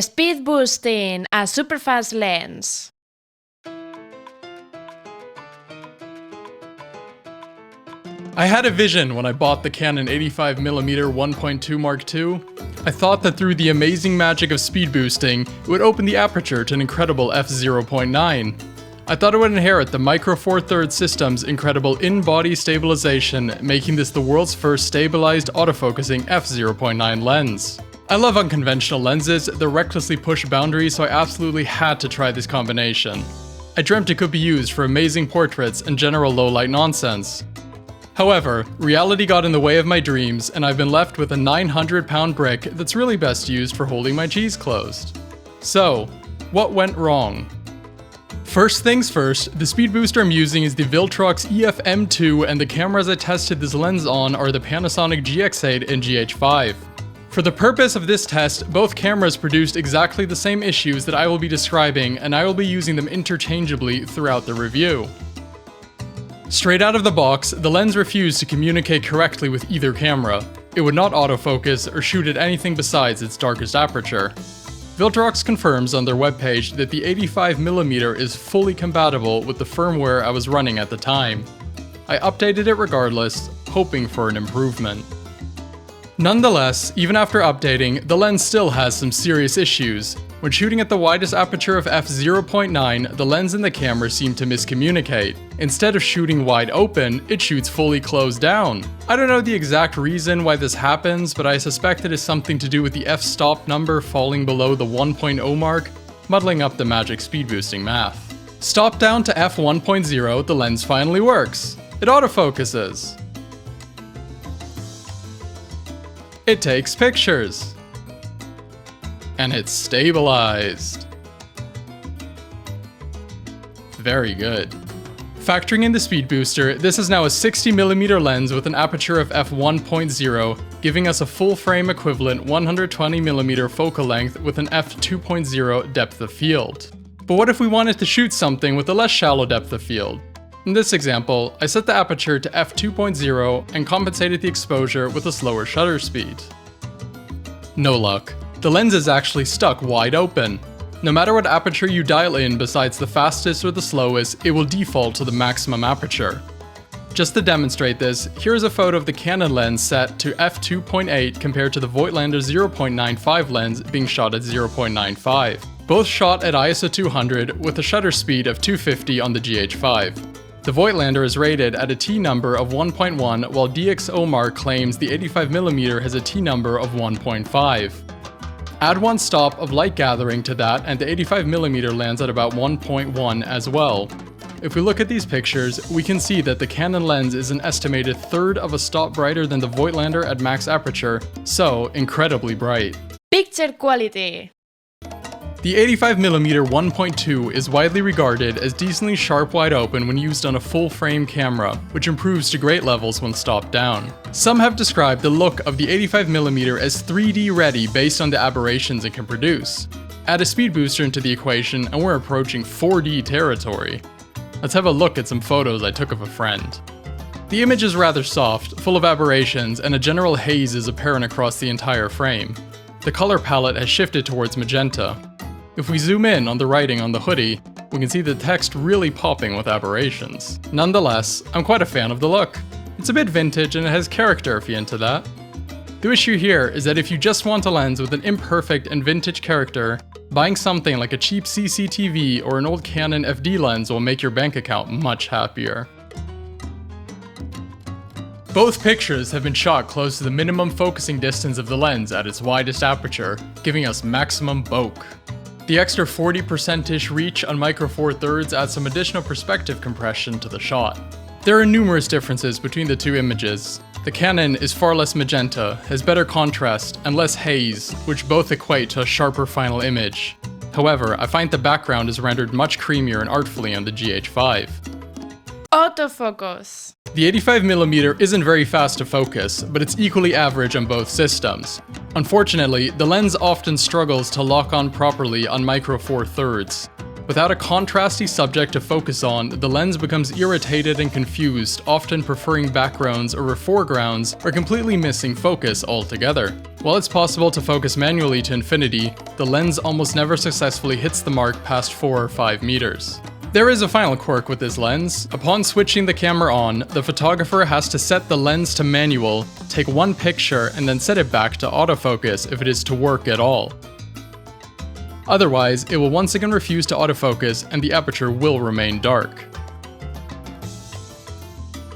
Speedboosting, a super fast lens. I had a vision when I bought the Canon 85mm 1.2 Mark II. I thought that through the amazing magic of speed boosting, it would open the aperture to an incredible f0.9. I thought it would inherit the Micro Four Thirds system's incredible in-body stabilization, making this the world's first stabilized autofocusing f0.9 lens. I love unconventional lenses that recklessly push boundaries, so I absolutely had to try this combination. I dreamt it could be used for amazing portraits and general low-light nonsense. However, reality got in the way of my dreams, and I've been left with a 900-pound brick that's really best used for holding my cheese closed. So, what went wrong? First things first, the speed booster I'm using is the Viltrox EF-M2, and the cameras I tested this lens on are the Panasonic GX8 and GH5. For the purpose of this test, both cameras produced exactly the same issues that I will be describing, and I will be using them interchangeably throughout the review. Straight out of the box, the lens refused to communicate correctly with either camera. It would not autofocus or shoot at anything besides its darkest aperture. Viltrox confirms on their webpage that the 85mm is fully compatible with the firmware I was running at the time. I updated it regardless, hoping for an improvement. Nonetheless, even after updating, the lens still has some serious issues. When shooting at the widest aperture of f0.9, the lens and the camera seem to miscommunicate. Instead of shooting wide open, it shoots fully closed down. I don't know the exact reason why this happens, but I suspect it is something to do with the f-stop number falling below the 1.0 mark, muddling up the magic speed boosting math. Stop down to f1.0, the lens finally works. It autofocuses. It takes pictures. And it's stabilized. Very good. Factoring in the speed booster, this is now a 60mm lens with an aperture of f1.0, giving us a full frame equivalent 120mm focal length with an f2.0 depth of field. But what if we wanted to shoot something with a less shallow depth of field? In this example, I set the aperture to f2.0 and compensated the exposure with a slower shutter speed. No luck. The lens is actually stuck wide open. No matter what aperture you dial in besides the fastest or the slowest, it will default to the maximum aperture. Just to demonstrate this, here is a photo of the Canon lens set to f2.8 compared to the Voigtlander 0.95 lens being shot at 0.95. Both shot at ISO 200 with a shutter speed of 250 on the GH5. The Voigtlander is rated at a T number of 1.1, while DxOMark claims the 85mm has a T number of 1.5. Add one stop of light gathering to that, and the 85mm lands at about 1.1 as well. If we look at these pictures, we can see that the Canon lens is an estimated third of a stop brighter than the Voigtlander at max aperture, so incredibly bright. Picture quality. The 85mm 1.2 is widely regarded as decently sharp wide open when used on a full frame camera, which improves to great levels when stopped down. Some have described the look of the 85mm as 3D ready based on the aberrations it can produce. Add a speed booster into the equation and we're approaching 4D territory. Let's have a look at some photos I took of a friend. The image is rather soft, full of aberrations, and a general haze is apparent across the entire frame. The color palette has shifted towards magenta. If we zoom in on the writing on the hoodie, we can see the text really popping with aberrations. Nonetheless, I'm quite a fan of the look. It's a bit vintage and it has character if you're into that. The issue here is that if you just want a lens with an imperfect and vintage character, buying something like a cheap CCTV or an old Canon FD lens will make your bank account much happier. Both pictures have been shot close to the minimum focusing distance of the lens at its widest aperture, giving us maximum bokeh. The extra 40%-ish reach on Micro Four Thirds adds some additional perspective compression to the shot. There are numerous differences between the two images. The Canon is far less magenta, has better contrast, and less haze, which both equate to a sharper final image. However, I find the background is rendered much creamier and artfully on the GH5. Autofocus. The 85mm isn't very fast to focus, but it's equally average on both systems. Unfortunately, the lens often struggles to lock on properly on Micro Four Thirds. Without a contrasty subject to focus on, the lens becomes irritated and confused, often preferring backgrounds over foregrounds or completely missing focus altogether. While it's possible to focus manually to infinity, the lens almost never successfully hits the mark past 4 or 5 meters. There is a final quirk with this lens. Upon switching the camera on, the photographer has to set the lens to manual, take one picture, and then set it back to autofocus if it is to work at all. Otherwise, it will once again refuse to autofocus and the aperture will remain dark.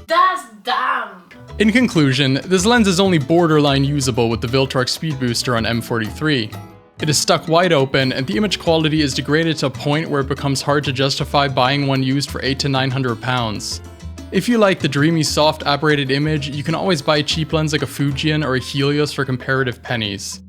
That's dumb! In conclusion, this lens is only borderline usable with the Viltrox Speedbooster on M43. It is stuck wide open and the image quality is degraded to a point where it becomes hard to justify buying one used for £800 to £900. If you like the dreamy soft aberrated image, you can always buy a cheap lens like a Fujian or a Helios for comparative pennies.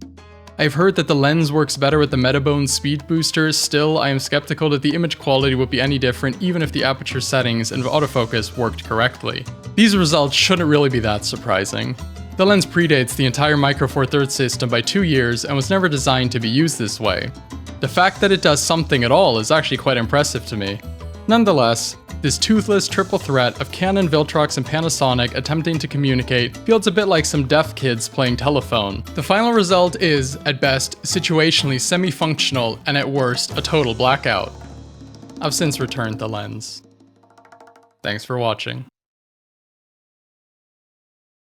I've heard that the lens works better with the Metabone Speedbooster. Still, I am skeptical that the image quality would be any different even if the aperture settings and autofocus worked correctly. These results shouldn't really be that surprising. The lens predates the entire Micro Four Thirds system by 2 years and was never designed to be used this way. The fact that it does something at all is actually quite impressive to me. Nonetheless, this toothless triple threat of Canon, Viltrox, and Panasonic attempting to communicate feels a bit like some deaf kids playing telephone. The final result is, at best, situationally semi-functional and at worst, a total blackout. I've since returned the lens. Thanks for watching.